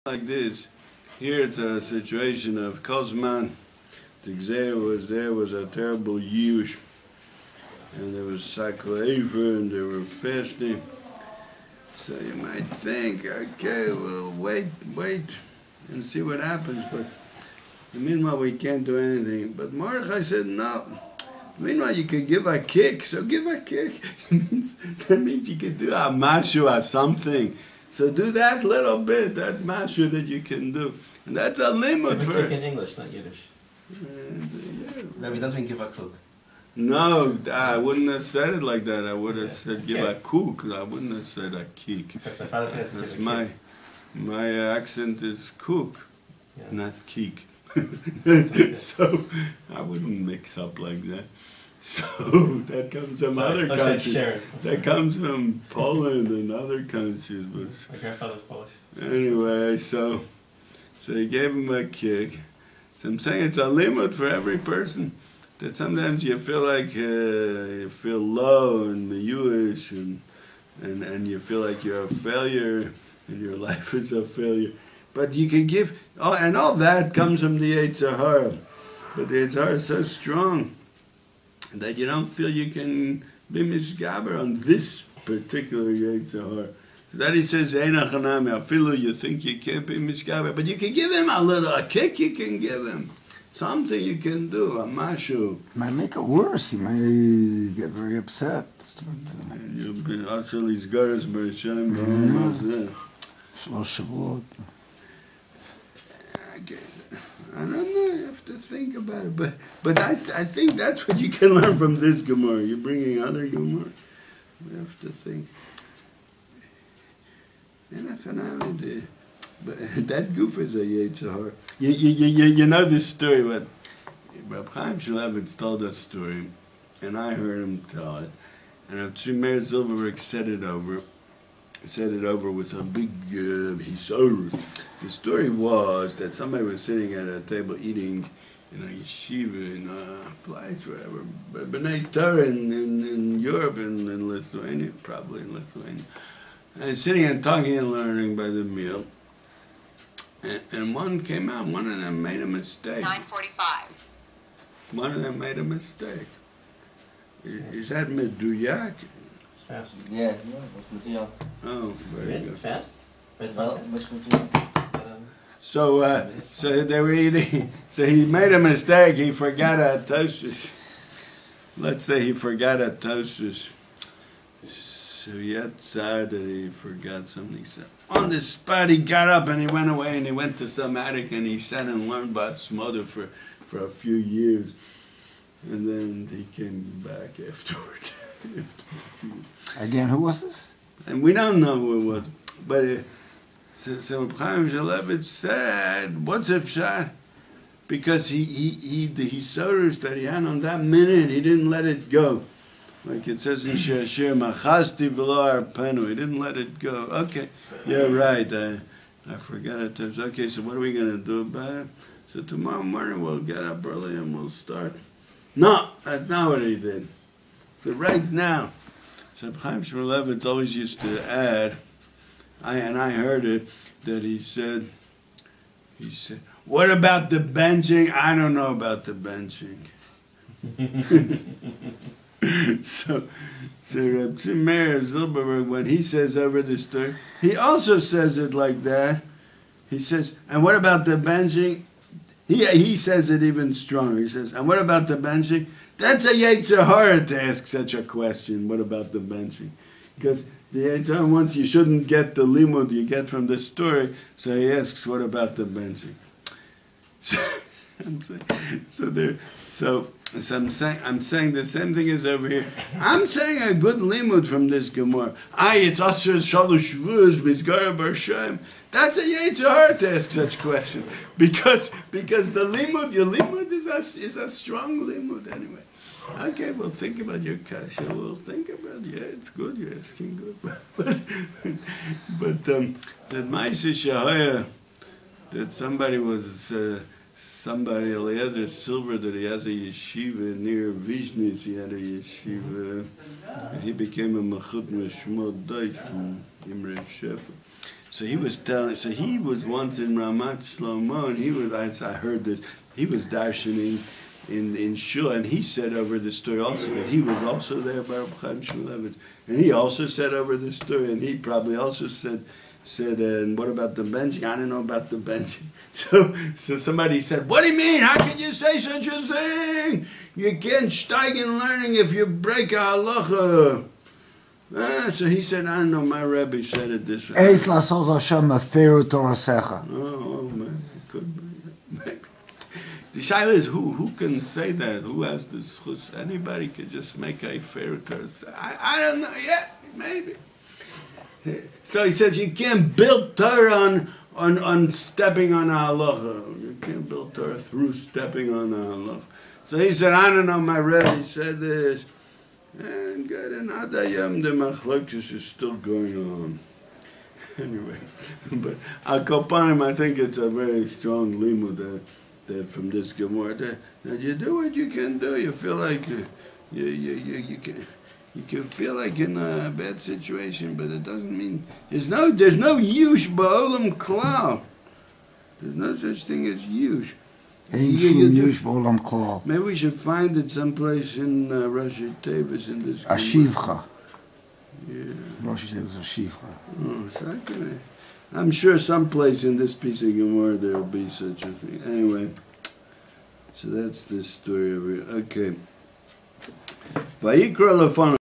Like this. Here it's a situation of Kozman. The Gzeir was a terrible Yush. And there was Sakla and they were fasting. So you might think, okay, well, wait, and see what happens. But meanwhile, we can't do anything. But Mordechai said, no. Meanwhile, you could give a kick, so give a kick. That means you could do a mashu or something. So do that little bit, that mashu that you can do. And that's a limit give for... a kick in English, not Yiddish. Rabbi doesn't mean give a cook. No, I wouldn't have said it like that. I would have said give a cook. I wouldn't have said a kick. Because my father says That's give a kick. My accent is cook, not kick. Okay. So I wouldn't mix up like that. So that comes from other countries. That comes from Poland and other countries. But my grandfather's Polish. anyway, so he gave him a kick. So I'm saying it's a limit for every person. That sometimes you feel like you feel low and meyuish and you feel like you're a failure and your life is a failure. But you can give, and all that comes from the Yetzer Hara. But the Yetzer Hara is so strong that you don't feel you can be misgaber on this particular Yetzer Hara. That he says, Eina chanami, afilu, you think you can't be misgaber, but you can give him a kick you can give him. Something you can do, a mashu. Might make it worse. He may get very upset. You'll be utterly zgaras b'rishaim. I don't know, you have to think about it. But I think that's what you can learn from this Gemara. You're bringing other Gemara. We have to think. But that goof is a Yetzer Hara. You know this story, but Reb Chaim Shmulev told that story, and I heard him tell it. And meir zilverberg said it over with a big hisor. The story was that somebody was sitting at a table eating in a yeshiva in a place, wherever, B'nai Torah in Europe, in Lithuania, probably in Lithuania. And sitting and talking and learning by the meal. And one came out, one of them made a mistake. 9:45. One of them made a mistake. Is that meduyak? It's fast. Yeah, it's Medea. Oh, very good. It's fast? But it's Well, not which fast. Medea? So they were eating. So he made a mistake. He forgot a toastus. Let's say he forgot a toastus. So he had sad that he forgot something. So on the spot, he got up and he went away and he went to some attic and he sat and learned about shmulev for a few years. And then he came back afterwards. Again, who was this? And we don't know who it was. But so Chaim Shmulev said, what's up, shot? Because the hisorus that he had on that minute, he didn't let it go. Like it says in Shir Shir, Machasti v'lo arpenu. He didn't let it go. Okay, you're right. I forgot it. Okay, so what are we going to do about it? So tomorrow morning we'll get up early and we'll start. No, that's not what he did. So right now, so Chaim Shmulev always used to add, I heard it, that he said, what about the benching? I don't know about the benching. So Reb Meir Zilverberg, when he says over the story, he also says it like that. He says, and what about the benching? He says it even stronger. He says, and what about the benching? That's a Yetzer Hara to ask such a question. What about the benching? Because the Yetzer Hara wants you shouldn't get the limud you get from the story, so he asks, what about the benching? So I'm saying the same thing as over here. I'm saying a good limud from this Gemara. It's also shalosh shvuz mizgara b'rshaim. That's a Yetzer Hara to ask such questions because the limud, your limud is a strong limud anyway. Okay, we'll think about your kasha. We'll think about it's good. You're asking good, but that ma'aseh shahaya that somebody was. Somebody, Eliezer Silver, that he has a yeshiva near Vishnitz. He had a yeshiva. And he became a machut meshmod Deutsch from Imre Shefer. So he was telling. So he was once in Ramat Shlomo, and he was. I heard this. He was darshaning in shul, and he said over the story also that he was also there by Reb Chaim Shmulev, and he also said over the story, and he probably also said, and what about the benching? I don't know about the benching. So somebody said, what do you mean? How can you say such a thing? You can't steig in learning if you break a halacha. So he said, I don't know, my Rebbe said it this way. Eis lasot Hashem mefer torasecha. Oh man, it could be. Maybe. The shaila is who can say that? Who has this? Anybody could just make a fair Torah. I don't know. Yeah, maybe. So he says you can't build Torah on stepping on a halacha. You can't build Torah through stepping on a halacha. So he said, I don't know, my Rebbe said this. And good, and Adayam, the machlokes is still going on. Anyway, but Al Kopanim, I think it's a very strong limud that from this Gemara that you do what you can do. You feel like you can feel like in a bad situation, but it doesn't mean there's no yush ba'olam klal. There's no such thing as yush. Maybe we should find it someplace in Rashi Tevis in this. Ashivcha. Yeah. Rashi Tevis Ashivcha. Oh, so I'm sure someplace in this piece of Gemara there will be such a thing. Anyway, so that's the story over here. Okay. Vayikra lefanav.